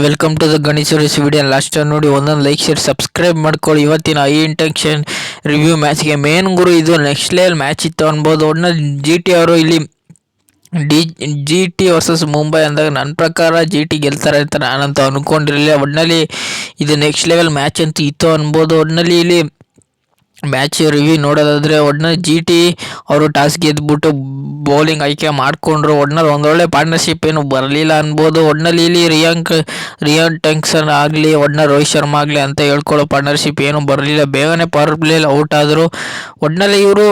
Welcome to the Ganisuresh video. Last ನೋಡಿ ಒಂದೊಂದು like share subscribe ಮಾಡ್ಕೊಳ್ಳಿ. ಇವತ್ತಿನ ಐ ಇಂಟೆನ್ಷನ್ ರಿವ್ಯೂ ಮ್ಯಾಚ್ಗೆ ಮೇನ್ ಗುರು ಇದು ನೆಕ್ಸ್ಟ್ ಲೆವೆಲ್ ಮ್ಯಾಚ್ ಇತ್ತು ಅನ್ಬೋದು. ಒಟ್ಟಿನಲ್ಲಿ ಜಿ ಟಿ ಅವರು ಇಲ್ಲಿ ಜಿ ಟಿ ವರ್ಸಸ್ ಮುಂಬೈ ಅಂದಾಗ ನನ್ನ ಪ್ರಕಾರ ಜಿ ಟಿ ಗೆಲ್ತಾರೆ ಅಂತ ನಾನಂತೂ ಅಂದ್ಕೊಂಡಿರಲಿಲ್ಲ. ಒಟ್ಟಿನಲ್ಲಿ ಇದು ನೆಕ್ಸ್ಟ್ ಲೆವೆಲ್ ಮ್ಯಾಚ್ ಅಂತೂ ಇತ್ತು ಅನ್ಬೋದು. ಒಟ್ಟಿನಲ್ಲಿ ಇಲ್ಲಿ ಮ್ಯಾಚ್ ರಿವ್ಯೂ ನೋಡೋದಾದರೆ ಒಟ್ಟಿನಲ್ಲಿ ಜಿ ಟಿ ಅವರು ಟಾಸ್ ಗೆದ್ದುಬಿಟ್ಟು ಬೌಲಿಂಗ್ ಆಯ್ಕೆ ಮಾಡಿಕೊಂಡ್ರು. ಒಟ್ಟಿನಲ್ಲಿ ಒಂದೊಳ್ಳೆ ಪಾರ್ಟ್ನರ್ಶಿಪ್ ಏನು ಬರಲಿಲ್ಲ ಅನ್ಬೋದು. ಒಟ್ಟಿನಲ್ಲಿ ಇಲ್ಲಿ ರಿಯಾನ್ ಟೆಂಕ್ಸನ್ ಆಗಲಿ ಒಟ್ಟಿನಲ್ಲಿ ರೋಹಿತ್ ಶರ್ಮಾ ಆಗಲಿ ಅಂತ ಹೇಳ್ಕೊಳ್ಳೋ ಪಾರ್ಟ್ನರ್ಶಿಪ್ ಏನು ಬರಲಿಲ್ಲ. ಬೇಗನೆ ಪವರ್ ಪ್ಲೇಯಲ್ಲಿ ಔಟ್ ಆದರು. ಒಟ್ಟಿನಲ್ಲಿ ಇವರು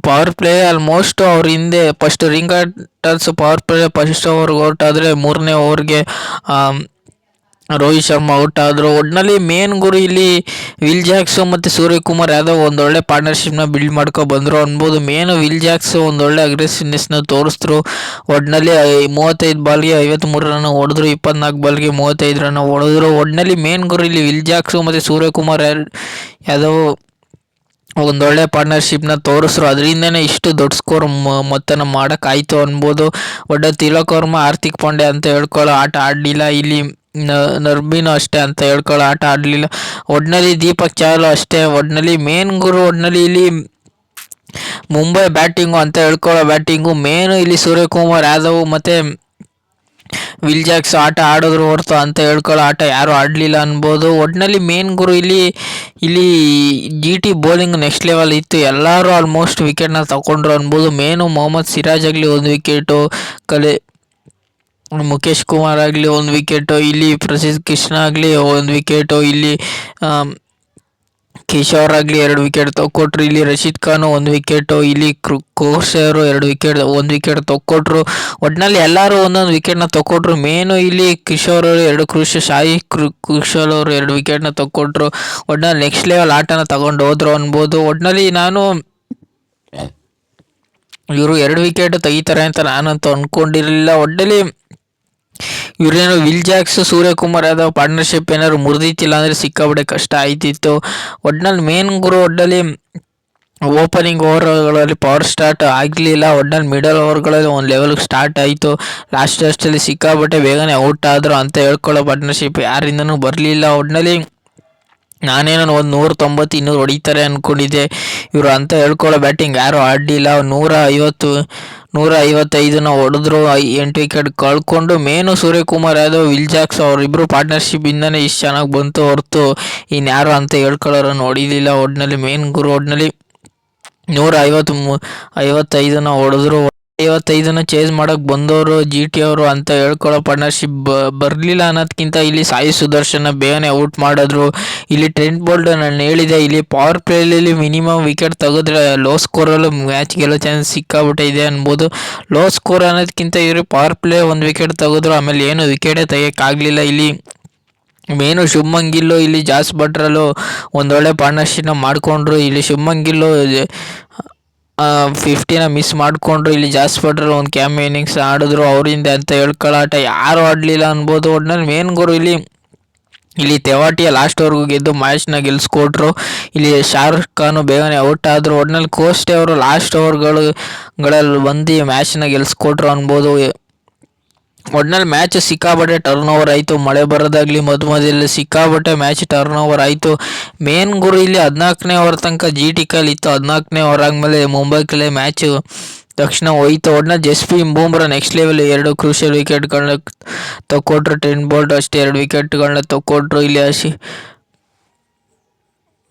ಪವರ್ ಪ್ಲೇ ಆಲ್ಮೋಸ್ಟ್ ಅವ್ರ ಹಿಂದೆ ಫಸ್ಟ್ ರಿಂಗರ್ಟನ್ಸ್ ಪವರ್ ಪ್ಲೇ ಫಸ್ಟ್ ಓವರ್ಗೆ ಔಟ್ ಆದರೆ ಮೂರನೇ ಓವರ್ಗೆ ರೋಹಿತ್ ಶರ್ಮಾ ಔಟ್ ಆದರು. ಒಟ್ಟಿನಲ್ಲಿ ಮೇನ್ ಗುರು ಇಲ್ಲಿ ವಿಲ್ ಜಾಕ್ಸು ಮತ್ತು ಸೂರ್ಯಕುಮಾರ್ ಯಾದವ್ ಒಂದೊಳ್ಳೆ ಪಾರ್ಟ್ನರ್ಶಿಪ್ನ ಬಿಲ್ಡ್ ಮಾಡ್ಕೊ ಬಂದರು ಅನ್ಬೋದು. ಮೇನು ವಿಲ್ ಜಾಕ್ಸ್ ಒಂದೊಳ್ಳೆ ಅಗ್ರೆಸಿವ್ನೆಸ್ನ ತೋರಿಸಿದ್ರು. ಒಟ್ಟಿನಲ್ಲಿ 35 ಬಾಲ್ಗೆ 53 ರನ್ ಹೊಡೆದ್ರು, 24 ಬಾಲ್ಗೆ 35 ರನ್ ಹೊಡೆದ್ರು. ಒಟ್ಟಿನಲ್ಲಿ ಮೇನ್ ಗುರು ಇಲ್ಲಿ ವಿಲ್ ಜಾಕ್ಸು ಮತ್ತು ಸೂರ್ಯಕುಮಾರ್ ಯಾದವ್ ಒಂದೊಳ್ಳೆ ಪಾರ್ಟ್ನರ್ಶಿಪ್ನ ತೋರಿಸ್ರು. ಅದರಿಂದನೇ ಇಷ್ಟು ದೊಡ್ಡ ಸ್ಕೋರ್ ಮೊತ್ತನ ಮಾಡೋಕ್ಕಾಯ್ತು ಅನ್ಬೋದು. ತಿಲಕ್ ವರ್ಮಾ, ಹಾರ್ದಿಕ್ ಪಾಂಡ್ಯ ಅಂತ ಹೇಳ್ಕೊಳ್ಳೋ ಆಟ ಆಡಲಿಲ್ಲ. ಇಲ್ಲಿ ನರ್ಬಿನೂ ಅಷ್ಟೇ ಅಂತ ಹೇಳ್ಕೊಳ್ಳೋ ಆಟ ಆಡಲಿಲ್ಲ. ಒಟ್ಟಿನಲ್ಲಿ ದೀಪಕ್ ಚಾಹಲ್ ಅಷ್ಟೇ. ಒಟ್ಟಿನಲ್ಲಿ ಮೇನ್ ಗುರು ಒಟ್ಟಿನಲ್ಲಿ ಇಲ್ಲಿ ಮುಂಬೈ ಬ್ಯಾಟಿಂಗು ಅಂತ ಹೇಳ್ಕೊಳ್ಳೋ ಬ್ಯಾಟಿಂಗು ಮೇನು ಇಲ್ಲಿ ಸೂರ್ಯಕುಮಾರ್ ಯಾದವ್ ಮತ್ತು ವಿಲ್ ಜಾಕ್ಸ್ ಆಟ ಆಡಿದ್ರು ಹೊರತು ಅಂತ ಹೇಳ್ಕೊಳ್ಳೋ ಆಟ ಯಾರೂ ಆಡಲಿಲ್ಲ ಅನ್ಬೋದು. ಒಟ್ಟಿನಲ್ಲಿ ಮೇನ್ ಗುರು ಇಲ್ಲಿ G T bowling next level ಇತ್ತು. ಎಲ್ಲರೂ ಆಲ್ಮೋಸ್ಟ್ ವಿಕೆಟ್ನ ತಗೊಂಡ್ರು ಅನ್ಬೋದು. ಮೇನು ಮೊಹಮ್ಮದ್ ಸಿರಾಜ್ ಆಗಲಿ ಒಂದು ವಿಕೆಟು, ಮುಖೇಶ್ ಕುಮಾರ್ ಆಗಲಿ ಒಂದು ವಿಕೆಟು, ಇಲ್ಲಿ ಪ್ರಸಿದ್ಧ ಕೃಷ್ಣ ಆಗಲಿ ಒಂದು ವಿಕೆಟು, ಇಲ್ಲಿ ಕಿಶೋರ್ ಆಗಲಿ 2 ವಿಕೆಟ್ ತಗೊಟ್ರು. ಇಲ್ಲಿ ರಶೀದ್ ಖಾನ್ ಒಂದು ವಿಕೆಟು, ಇಲ್ಲಿ ಕೋರ್ಸೆಯವರು 1 ವಿಕೆಟ್ ತಗೊಟ್ರು. ಒಟ್ಟಿನಲ್ಲಿ ಎಲ್ಲರೂ ಒಂದೊಂದು ವಿಕೆಟ್ನ ತಗೊಟ್ರು. ಮೇನು ಇಲ್ಲಿ ಕಿಶೋರ್ ಅವರು 2 ಕ್ರೂಷ, ಶಾಯಿ ಕುಶಲ್ ಅವರು 2 ವಿಕೆಟ್ನ ತಗೊಟ್ರು. ಒಟ್ಟಿನಲ್ಲಿ ನೆಕ್ಸ್ಟ್ ಲೆವೆಲ್ ಆಟನ ತಗೊಂಡು ಹೋದ್ರು ಅನ್ಬೋದು. ಒಟ್ಟಿನಲ್ಲಿ ಇವರು 2 ವಿಕೆಟ್ ತೆಗಿತಾರೆ ಅಂತ ನಾನಂತೂ ಅಂದ್ಕೊಂಡಿರಲಿಲ್ಲ. ಒಟ್ಟಿನಲ್ಲಿ ಇವರೇನು will Jacks Suryakumar Yadav partnership ಏನಾದ್ರು ಮುರಿದಿತ್ತಿಲ್ಲ ಅಂದರೆ ಸಿಕ್ಕಾಬಿಡೆ ಕಷ್ಟ ಆಯ್ತಿತ್ತು. ಒಟ್ಟಿನಲ್ಲಿ ಮೇನ್ ಗುರು ಒಟ್ಟಿನಲ್ಲಿ ಓಪನಿಂಗ್ ಓವರ್ಗಳಲ್ಲಿ ಪವರ್ ಸ್ಟಾರ್ಟ್ ಆಗಲಿಲ್ಲ. ಒಟ್ಟಿನಲ್ಲಿ ಮಿಡಲ್ ಓವರ್ಗಳಲ್ಲಿ ಒಂದು ಲೆವೆಲ್ಗೆ ಸ್ಟಾರ್ಟ್ ಆಯಿತು. ಲಾಸ್ಟ್ ಟೆಸ್ಟಲ್ಲಿ ಸಿಕ್ಕಾಬಿಟ್ಟೆ ಬೇಗನೆ ಔಟ್ ಆದರು ಅಂತ ಹೇಳ್ಕೊಳ್ಳೋ ಪಾರ್ಟ್ನರ್ಶಿಪ್ ಯಾರಿಂದನೂ ಬರಲಿಲ್ಲ. ಒಟ್ಟಿನಲ್ಲಿ ನಾನೇನೋ ಒಂದು 190 200 ಹೊಡಿತಾರೆ ಅಂದ್ಕೊಂಡಿದ್ದೆ. ಇವರು ಅಂತ ಹೇಳ್ಕೊಳ್ಳೋ ಬ್ಯಾಟಿಂಗ್ ಯಾರೂ ಆಡಲಿಲ್ಲ. 155 ಹೊಡೆದ್ರು, 8 ವಿಕೆಟ್ ಕಳ್ಕೊಂಡು. Main Suryakumar Yadav will Jacks ಅವರಿಬ್ಬರು ಪಾರ್ಟ್ನರ್ಶಿಪ್ಪಿಂದನೇ ಇಷ್ಟು ಚೆನ್ನಾಗಿ ಬಂತು ಹೊರತು ಇನ್ಯಾರು ಅಂತ ಹೇಳ್ಕೊಳ್ಳೋರು ನೋಡಿಲಿಲ್ಲ. ಒಟ್ಟಿನಲ್ಲಿ ಮೇನ್ ಗುರು ಒಟ್ಟಿನಲ್ಲಿ 155 ಹೊಡೆದ್ರು. 55 ಚೇಸ್ ಮಾಡೋಕ್ಕೆ ಬಂದವರು ಜಿ ಟಿ ಅವರು ಅಂತ ಹೇಳ್ಕೊಳ್ಳೋ ಪಾರ್ಟ್ನರ್ಶಿಪ್ ಬರಲಿಲ್ಲ ಅನ್ನೋದಕ್ಕಿಂತ ಇಲ್ಲಿ ಸಾಯಿ ಸುದರ್ಶನ ಬೇಗನೆ ಔಟ್ ಮಾಡಿದ್ರು. ಇಲ್ಲಿ ಟ್ರೆಂಟ್ ಬೋಲ್ಟ್ ನಾನು ಹೇಳಿದೆ, ಇಲ್ಲಿ ಪವರ್ ಪ್ಲೇಯಲ್ಲಿ ಮಿನಿಮಮ್ ವಿಕೆಟ್ ತೆಗೆದ್ರೆ ಲೋ ಸ್ಕೋರಲ್ಲೂ ಮ್ಯಾಚ್ ಗೆಲ್ಲೋ ಚಾನ್ಸ್ ಸಿಕ್ಕಾಬಿಟ್ಟೆ ಇದೆ ಅನ್ಬೋದು. ಲೋ ಸ್ಕೋರ್ ಅನ್ನೋದಕ್ಕಿಂತ ಇವರು ಪವರ್ ಪ್ಲೇ 1 ವಿಕೆಟ್ ತೆಗೆದ್ರು, ಆಮೇಲೆ ಏನು ವಿಕೆಟೇ ತೆಗಿಯೋಕ್ಕಾಗಲಿಲ್ಲ. ಇಲ್ಲಿ ಮೇನು ಶುಭ್ಮನ್ ಗಿಲ್ಲು ಇಲ್ಲಿ ಜಾಸ್ ಬಟ್ರಲ್ಲೂ ಒಂದೊಳ್ಳೆ ಪಾರ್ಟ್ನರ್ಶಿಪ್ನ ಮಾಡಿಕೊಂಡ್ರು. ಇಲ್ಲಿ ಶುಭ್ಮನ್ ಗಿಲ್ಲು 50ನ ಮಿಸ್ ಮಾಡಿಕೊಂಡ್ರು. ಇಲ್ಲಿ ಜಾಸ್ ಬಟ್ರಲ್ ಒಂದು ಕ್ಯಾಮ್ ಇನ್ನಿಂಗ್ಸ್ ಆಡಿದ್ರು ಅವರಿಂದ ಅಂತ ಹೇಳ್ಕೊಳ್ಳಾಟ ಯಾರು ಆಡಲಿಲ್ಲ ಅನ್ಬೋದು. ಒಟ್ಟಿನಲ್ಲಿ ಮೇನ್ ಗುರು ಇಲ್ಲಿ ತೆವಾಟಿಯ ಲಾಸ್ಟ್ವರೆಗೂ ಗೆದ್ದು ಮ್ಯಾಚ್ನ ಗೆಲ್ಸ್ಕೊಟ್ರು. ಇಲ್ಲಿ ಶಾರುಖ್ ಖಾನು ಬೇಗನೆ ಔಟ್ ಆದರು. ಒಟ್ಟಿನಲ್ಲಿ ಕೋಸ್ಟೆ ಅವರು ಲಾಸ್ಟ್ ಓವರ್ಗಳಲ್ಲಿ ಬಂದು ಮ್ಯಾಚ್ನ ಗೆಲ್ಸ್ಕೊಟ್ರು ಅನ್ಬೋದು. ಒಟ್ಟಿನಲ್ಲಿ ಮ್ಯಾಚ್ ಸಿಕ್ಕಾಬಟ್ಟೆ ಟರ್ನ್ ಓವರ್ ಆಯಿತು. ಮಳೆ ಬರೋದಾಗಲಿ ಮಧ್ಯದಲ್ಲಿ ಸಿಕ್ಕಾಬಟ್ಟೆ ಮ್ಯಾಚ್ ಟರ್ನ್ ಓವರ್ ಆಯಿತು. ಮೇನ್ ಗುರು ಇಲ್ಲಿ 14ನೇ ಓವರ್ ತನಕ ಜಿ ಟಿ ಕೈಲಿ ಇತ್ತು. 14ನೇ ಓವರ್ ಆದಮೇಲೆ ಮುಂಬೈ ಕೈಲೇ ಮ್ಯಾಚ್ ತಕ್ಷಣ ಹೋಯ್ತು. ಒಟ್ಟಿನಲ್ಲಿ Jasprit Bumrah next level 2 crucial ವಿಕೆಟ್ಗಳನ್ನ ತಗೊಟ್ರು. ಟ್ರೆಂಟ್ ಬೋಲ್ಟ್ ಅಷ್ಟೇ 2 ವಿಕೆಟ್ಗಳನ್ನ ತಗೊಟ್ರು. ಇಲ್ಲಿ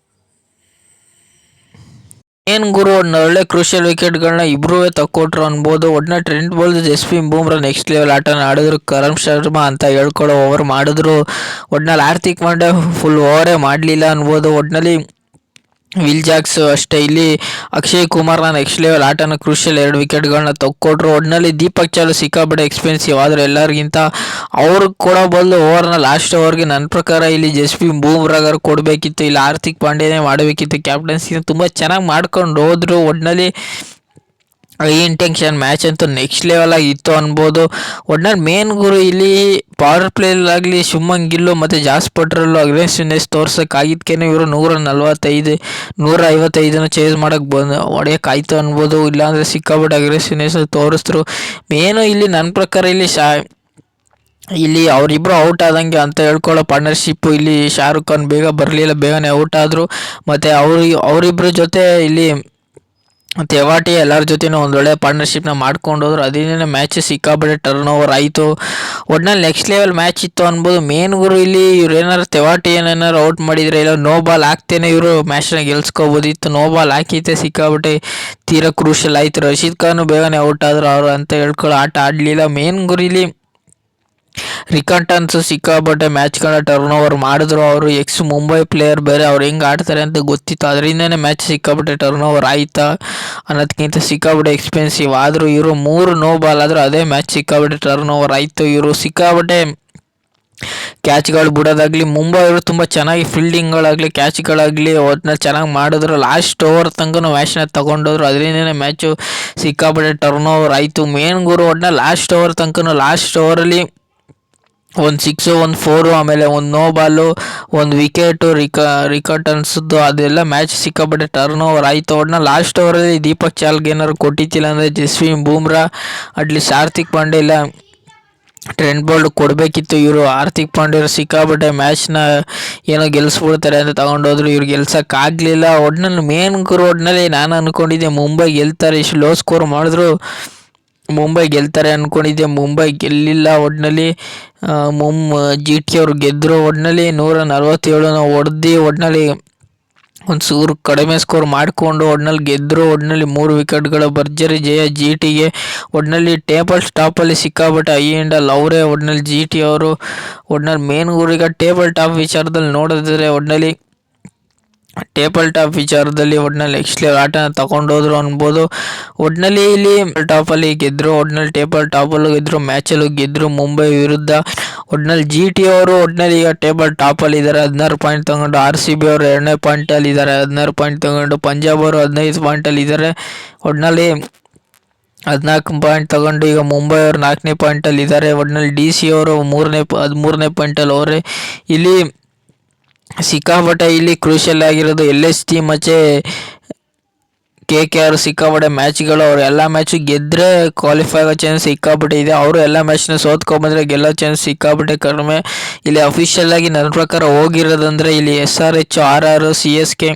ಮೇನ್ ಗುರು ಒಳ್ಳೆ ಕ್ರೂಷಿಯಲ್ ವಿಕೆಟ್ಗಳನ್ನ ಇಬ್ಬರೂ ತಗೊಟ್ರು ಅನ್ಬೋದು. ಒಟ್ಟಿನ Trent Boult Jasprit Bumrah next level ಆಟನ ಆಡಿದ್ರು. ಕರಣ್ ಶರ್ಮಾ ಅಂತ ಹೇಳ್ಕೊಳ್ಳೋ ಓವರ್ ಮಾಡಿದ್ರು. ಒಟ್ಟಿನಲ್ಲಿ ಹಾರ್ದಿಕ್ ಪಾಂಡ್ಯ ಫುಲ್ ಓವರೇ ಮಾಡಲಿಲ್ಲ ಅನ್ಬೋದು. ಒಟ್ಟಿನಲ್ಲಿ ವಿಲ್ ಜಾಕ್ಸ್ ಅಷ್ಟೇ. ಇಲ್ಲಿ ಅಕ್ಷಯ್ ಕುಮಾರ್ನ ನೆಕ್ಸ್ಟ್ ಲೆವೆಲ್ ಆಟನ ಕ್ರೂಷಿಯಲ್ 2 ವಿಕೆಟ್ಗಳನ್ನ ತಗೊಟ್ರು. ಒಟ್ಟಿನಲ್ಲಿ ದೀಪಕ್ ಚಾಹಲ್ ಸಿಕ್ಕಾಬಿಟ್ಟೆ ಎಕ್ಸ್ಪೆನ್ಸಿವ್ ಆದರೆ ಎಲ್ಲರಿಗಿಂತ ಅವ್ರಿಗೆ ಕೊಡೋ ಬದಲು ಓವರ್ನ ಲಾಸ್ಟ್ ಓವರ್ಗೆ ನನ್ನ ಪ್ರಕಾರ ಇಲ್ಲಿ ಜಸ್ಪ್ರೀತ್ ಬೂಮ್ರಾಗರ್ ಕೊಡಬೇಕಿತ್ತು. ಇಲ್ಲಿ ಹಾರ್ದಿಕ್ ಪಾಂಡ್ಯನೇ ಮಾಡಬೇಕಿತ್ತು. ಕ್ಯಾಪ್ಟನ್ಸಿನ ತುಂಬ ಚೆನ್ನಾಗಿ ಮಾಡ್ಕೊಂಡು ಹೋದ್ರು. ಒಟ್ಟಿನಲ್ಲಿ ಈ ಇಂಟೆನ್ಷನ್ ಮ್ಯಾಚ್ ಅಂತೂ ನೆಕ್ಸ್ಟ್ ಲೆವೆಲ್ ಆಗಿತ್ತು ಅನ್ಬೋದು. ಒಟ್ಟಿನಲ್ಲಿ ಮೇನ್ ಗುರು ಇಲ್ಲಿ ಪವರ್ ಪ್ಲೇಲಾಗಲಿ ಶುಭ್ಮನ್ ಗಿಲ್ಲು ಮತ್ತು ಜಾಸ್ ಬಟ್ರಲ್ಲೂ ಅಗ್ರೆಸಿವ್ನೆಸ್ ತೋರ್ಸೋಕ್ಕಾಗಿದ್ದಕ್ಕೇನೆ ಇವರು 155 ಚೇಸ್ ಮಾಡೋಕ್ಕೆ ಹೊಡೆಯೋಕ್ಕಾಯ್ತು ಅನ್ಬೋದು. ಇಲ್ಲಾಂದರೆ ಸಿಕ್ಕಾಬಿಟ್ಟು ಅಗ್ರೆಸಿವ್ನೆಸ್ ತೋರಿಸಿದ್ರು. ಮೇನು ಇಲ್ಲಿ ನನ್ನ ಪ್ರಕಾರ ಇಲ್ಲಿ ಇಲ್ಲಿ ಅವರಿಬ್ಬರು ಔಟ್ ಆದಂಗೆ ಅಂತ ಹೇಳ್ಕೊಳ್ಳೋ ಪಾರ್ಟ್ನರ್ಶಿಪ್ಪು. ಇಲ್ಲಿ ಶಾರುಖ್ ಖಾನ್ ಬೇಗನೆ ಔಟ್ ಆದರು. ಮತ್ತು ಅವರಿಬ್ಬರ ಜೊತೆ ಇಲ್ಲಿ ತೆವಾಟಿ ಎಲ್ಲರ ಜೊತೆನೂ ಒಂದೊಳ್ಳೆ ಪಾರ್ಟ್ನರ್ಶಿಪ್ನ ಮಾಡ್ಕೊಂಡು ಹೋದ್ರು. ಅದರಿಂದ ಮ್ಯಾಚ್ ಸಿಕ್ಕಾಪಟ್ಟೆ ಟರ್ನ್ ಓವರ್ ಆಯಿತು. ಒಟ್ನಲ್ಲಿ ನೆಕ್ಸ್ಟ್ ಲೆವೆಲ್ ಮ್ಯಾಚ್ ಇತ್ತು ಅನ್ಬೋದು. ಮೇನ್ ಗುರು ಇಲ್ಲಿ ಇವ್ರು ಏನಾರು ತೆವಾಟಿ ಏನಾರು ಔಟ್ ಮಾಡಿದರೆ ಇಲ್ಲ ನೋ ಬಾಲ್ ಹಾಕ್ತೇನೆ ಇವರು ಮ್ಯಾಚ್ನ ಗೆಲ್ಸ್ಕೋಬೋದಿತ್ತು. ನೋ ಬಾಲ್ ಹಾಕಿತ್ತೆ ಸಿಕ್ಕಾಪಟ್ಟೆ ತೀರಾ ಕ್ರೂಷಲ್ ಆಯಿತು. ರಶೀದ್ ಖಾನು ಬೇಗನೆ ಔಟ್ ಆದರು. ಅವರು ಅಂತ ಹೇಳ್ಕೊಳ್ಳೋ ಆಟ ಆಡಲಿಲ್ಲ. ಮೇನ್ ಗುರು ಇಲ್ಲಿ ರಿಕಂಟನ್ಸ್ ಸಿಕ್ಕಾಪಟ್ಟೆ ಮ್ಯಾಚ್ಗಳನ್ನ ಟರ್ನ್ ಓವರ್ ಮಾಡಿದ್ರು. ಅವರು ಎಕ್ಸ್ ಮುಂಬೈ ಪ್ಲೇಯರ್ ಬೇರೆ, ಅವ್ರು ಹೆಂಗೆ ಆಡ್ತಾರೆ ಅಂತ ಗೊತ್ತಿತ್ತು. ಅದರಿಂದನೇ ಮ್ಯಾಚ್ ಸಿಕ್ಕಾಪಟ್ಟೆ ಟರ್ನ್ ಓವರ್ ಆಯ್ತಾ ಅನ್ನೋದಕ್ಕಿಂತ ಸಿಕ್ಕಾಪಟ್ಟೆ ಎಕ್ಸ್ಪೆನ್ಸಿವ್ ಆದರು. ಇವರು 3 ನೋ ಬಾಲ್ ಆದರೂ ಅದೇ ಮ್ಯಾಚ್ ಸಿಕ್ಕಾಪಟ್ಟೆ ಟರ್ನ್ ಓವರ್ ಆಯಿತು. ಇವರು ಸಿಕ್ಕಾಪಟ್ಟೆ ಕ್ಯಾಚ್ಗಳು ಬಿಡೋದಾಗಲಿ, ಮುಂಬೈ ಅವರು ತುಂಬ ಚೆನ್ನಾಗಿ ಫೀಲ್ಡಿಂಗ್ಗಳಾಗಲಿ ಕ್ಯಾಚ್ಗಳಾಗಲಿ ಒಟ್ಟಿನಲ್ಲಿ ಚೆನ್ನಾಗಿ ಮಾಡಿದ್ರು. ಲಾಸ್ಟ್ ಓವರ್ ತನಕ ಮ್ಯಾಚ್ನ ತೊಗೊಂಡೋದ್ರು. ಅದರಿಂದನೇ ಮ್ಯಾಚು ಸಿಕ್ಕಾಪಟ್ಟೆ ಟರ್ನ್ ಓವರ್ ಆಯಿತು. ಮೇನ್ ಗುರು ಒಟ್ಟಿನಲ್ಲಿ ಲಾಸ್ಟ್ ಓವರ್ ತನಕ ಲಾಸ್ಟ್ ಓವರಲ್ಲಿ ಒಂದು 6 ಒಂದು 4 ಆಮೇಲೆ ಒಂದು ನೋ ಬಾಲು ಒಂದು ವಿಕೆಟು ರಿಕಟನ್ಸ್ದು ಅದೆಲ್ಲ ಮ್ಯಾಚ್ ಸಿಕ್ಕಾಪಟ್ಟೆ ಟರ್ನ್ ಓವರ್ ಆಯಿತು. ಒಟ್ಟಿನಲ್ಲಿ ಲಾಸ್ಟ್ ಓವರಲ್ಲಿ ದೀಪಕ್ ಚಾಲ್ಗೆ ಏನಾದ್ರು ಕೊಟ್ಟಿದ್ದಿಲ್ಲ ಅಂದರೆ ಜಸ್ವಿನ್ ಬೂಮ್ರಾ ಅಟ್ಲೀಸ್ಟ್ ಹಾರ್ದಿಕ್ ಪಾಂಡ್ಯ ಇಲ್ಲ ಟ್ರೆಂಟ್ ಬೋಲ್ಟ್ ಕೊಡಬೇಕಿತ್ತು. ಇವರು ಹಾರ್ದಿಕ್ ಪಾಂಡ್ಯರು ಸಿಕ್ಕಾಪಟ್ಟೆ ಮ್ಯಾಚ್ನ ಏನೋ ಗೆಲ್ಲಿಸ್ಬಿಡ್ತಾರೆ ಅಂತ ತಗೊಂಡೋದ್ರು. ಇವ್ರು ಗೆಲ್ಸೋಕ್ಕಾಗಲಿಲ್ಲ. ಒಟ್ಟಿನಲ್ಲಿ ಮೇನ್ ಗುರು ಒಟ್ಟಿನಲ್ಲಿ ನಾನು ಅಂದ್ಕೊಂಡಿದ್ದೆ ಮುಂಬೈ ಗೆಲ್ತಾರೆ. ಇಷ್ಟು ಲೋ ಸ್ಕೋರ್ ಮಾಡಿದ್ರು ಮುಂಬೈ ಗೆಲ್ತಾರೆ ಅಂದ್ಕೊಂಡಿದ್ದೆ. ಮುಂಬೈ ಗೆಲ್ಲಿಲ್ಲ. ಒಟ್ಟಿನಲ್ಲಿ GT ಅವರು ಗೆದ್ದರು. ಒಟ್ಟಿನಲ್ಲಿ 147 ಹೊಡೆದು ಒಟ್ಟಿನಲ್ಲಿ ಒಂದು ಸೂರು ಕಡಿಮೆ ಸ್ಕೋರ್ ಮಾಡಿಕೊಂಡು ಒಟ್ಟಿನಲ್ಲಿ ಗೆದ್ದರು. ಒಟ್ಟಿನಲ್ಲಿ 3 ವಿಕೆಟ್ಗಳ ಭರ್ಜರಿ ಜಯ GTಗೆ. ಒಟ್ಟಿನಲ್ಲಿ ಟೇಬಲ್ ಟಾಪಲ್ಲಿ ಸಿಕ್ಕಾಪಟ್ಟೆ ಐ ಎಂಡಲ್ಲಿ ಅವರೇ. ಒಟ್ಟಿನಲ್ಲಿ GT ಅವರು ಒಟ್ಟಿನಲ್ಲಿ ಮೇನ್ ಊರಿಗೆ ಟೇಬಲ್ ಟಾಪ್ ವಿಚಾರದಲ್ಲಿ ನೋಡಿದ್ರೆ ಒಟ್ಟಿನಲ್ಲಿ ಟೇಬಲ್ ಟಾಪ್ ವಿಚಾರದಲ್ಲಿ ಒಟ್ಟಿನಲ್ಲಿ ನೆಕ್ಸ್ಟ್ ಲೆವೆಲ್ ಆಟನ ತಗೊಂಡೋದ್ರು ಅನ್ಬೋದು. ಒಟ್ಟಿನಲ್ಲಿ ಇಲ್ಲಿ ಟಾಪಲ್ಲಿ ಗೆದ್ದರು. ಒಟ್ಟಿನಲ್ಲಿ ಟೇಬಲ್ ಟಾಪಲ್ಲೂ ಗೆದ್ದರು, ಮ್ಯಾಚಲ್ಲೂ ಗೆದ್ದರು ಮುಂಬೈ ವಿರುದ್ಧ. ಒಟ್ಟಿನಲ್ಲಿ GT ಅವರು ಒಟ್ಟಿನಲ್ಲಿ ಈಗ ಟೇಬಲ್ ಟಾಪಲ್ಲಿ ಇದ್ದಾರೆ, 16 ಪಾಯಿಂಟ್ ತಗೊಂಡು. RCB ಅವರು 2ನೇ ಪಾಯಿಂಟಲ್ಲಿ ಇದ್ದಾರೆ, 16 ಪಾಯಿಂಟ್ ತಗೊಂಡು. ಪಂಜಾಬ್ ಅವರು 15 ಪಾಯಿಂಟಲ್ಲಿ ಇದ್ದಾರೆ, ಒಟ್ಟಿನಲ್ಲಿ 14 ಪಾಯಿಂಟ್ ತಗೊಂಡು. ಈಗ ಮುಂಬೈ ಅವರು 4ನೇ ಪಾಯಿಂಟಲ್ಲಿ ಇದ್ದಾರೆ. ಒಟ್ಟಿನಲ್ಲಿ DC ಅವರು 13ನೇ ಪಾಯಿಂಟಲ್ಲಿ ಅವರೇ. ಇಲ್ಲಿ ಸಿಕ್ಕಾಪಟ್ಟೆ ಇಲ್ಲಿ ಕ್ರೂಷಿಯಲ್ ಆಗಿರೋದು LSG ಮತ್ತು KKR ಸಿಕ್ಕಾಪಟ್ಟೆ ಮ್ಯಾಚ್ಗಳು. ಅವ್ರು ಎಲ್ಲ ಮ್ಯಾಚು ಗೆದ್ದರೆ ಕ್ವಾಲಿಫೈ ಆಗೋ ಚಾನ್ಸ್ ಸಿಕ್ಕಾಪಟ್ಟೆ ಇದೆ. ಅವರು ಎಲ್ಲ ಮ್ಯಾಚ್ನ ಸೋತ್ಕೊಂಡ್ಬಂದರೆ ಗೆಲ್ಲೋ ಚಾನ್ಸ್ ಸಿಕ್ಕಾಪಟ್ಟೆ ಕಡಿಮೆ. ಇಲ್ಲಿ ಅಫಿಷಿಯಲ್ ಆಗಿ ನನ್ನ ಪ್ರಕಾರ ಹೋಗಿರೋದಂದರೆ ಇಲ್ಲಿ SRH, RR, CSK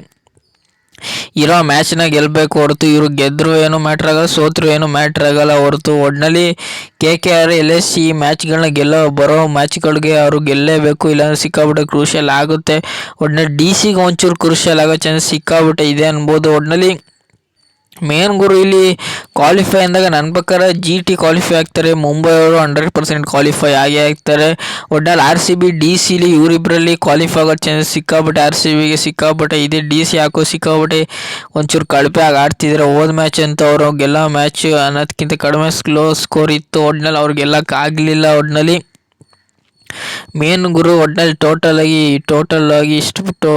ಇರೋ ಮ್ಯಾಚ್ನ ಗೆಲ್ಲಬೇಕು ಹೊರತು ಇವರು ಗೆದ್ದರು ಏನೂ ಮ್ಯಾಟ್ರ್ ಆಗಲ್ಲ, ಸೋತರು ಏನೂ ಮ್ಯಾಟ್ರ್ ಆಗಲ್ಲ ಹೊರತು. ಒಟ್ಟಿನಲ್ಲಿ KKR LSG ಈ ಮ್ಯಾಚ್ಗಳನ್ನ ಬರೋ ಮ್ಯಾಚ್ಗಳಿಗೆ ಅವರು ಗೆಲ್ಲೇಬೇಕು, ಇಲ್ಲಾಂದರೆ ಸಿಕ್ಕಾಪಟ್ಟೆ ಕ್ರೂಷಿಯಲ್ ಆಗುತ್ತೆ. ಒಟ್ಟಿನಲ್ಲಿ DCಗೆ ಒಂಚೂರು ಕ್ರೂಷಿಯಲ್ ಆಗೋ ಚಾನ್ಸ್ ಸಿಕ್ಕಾಪಟ್ಟೆ ಇದೆ ಅನ್ಬೋದು. ಒಟ್ಟಿನಲ್ಲಿ ಮೇನ್ ಗುರು ಇಲ್ಲಿ ಕ್ವಾಲಿಫೈ ಅಂದಾಗ ನನ್ನ ಪ್ರಕಾರ GT ಕ್ವಾಲಿಫೈ ಆಗ್ತಾರೆ. ಮುಂಬೈ ಅವರು 100% ಕ್ವಾಲಿಫೈ ಆಗೇ ಆಗ್ತಾರೆ. ಒಟ್ಟಿನಲ್ಲಿ RCB DCಲಿ ಇವರಿಬ್ಬರಲ್ಲಿ ಕ್ವಾಲಿಫೈ ಆಗೋ ಚಾನ್ಸ್ ಸಿಕ್ಕಾಪಟ್ಟೆ RCBಗೆ ಸಿಕ್ಕಾಪಟ್ಟೆ ಇದೆ. DC ಯಾಕೋ ಸಿಕ್ಕಾಪಟ್ಟೆ ಒಂಚೂರು ಕಳಪೆ ಆಗಿ ಆಡ್ತಿದ್ದಾರೆ. ಹೋದ ಮ್ಯಾಚ್ ಅಂತ ಅವರು ಗೆಲ್ಲೋ ಮ್ಯಾಚ್ ಅನ್ನೋದಕ್ಕಿಂತ ಕಡಿಮೆ ಸ್ಕೋರ್ ಇತ್ತು. ಒಟ್ಟಿನಲ್ಲಿ ಅವ್ರು ಗೆಲ್ಲಕ್ಕಾಗಲಿಲ್ಲ. ಒಟ್ಟಿನಲ್ಲಿ ಮೇನ್ ಗುರು ಒಟ್ಟಿನಲ್ಲಿ ಟೋಟಲ್ ಆಗಿ ಇಷ್ಟು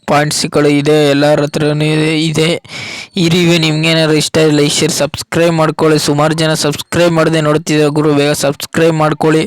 ಪಾಯಿಂಟ್ಸ್ಗಳು ಇದೆ, ಎಲ್ಲರ ಹತ್ರನೂ ಇದೆ. ಈ ರಿವ್ಯೂ ನಿಮ್ಗೇನಾದ್ರು ಇಷ್ಟ ಲೈಕ್ ಶೇರ್ ಸಬ್ಸ್ಕ್ರೈಬ್ ಮಾಡ್ಕೊಳ್ಳಿ. ಸುಮಾರು ಜನ ಸಬ್ಸ್ಕ್ರೈಬ್ ಮಾಡದೆ ನೋಡ್ತಿದ್ದಾರೆ ಗುರು, ಬೇಗ ಸಬ್ಸ್ಕ್ರೈಬ್ ಮಾಡ್ಕೊಳ್ಳಿ.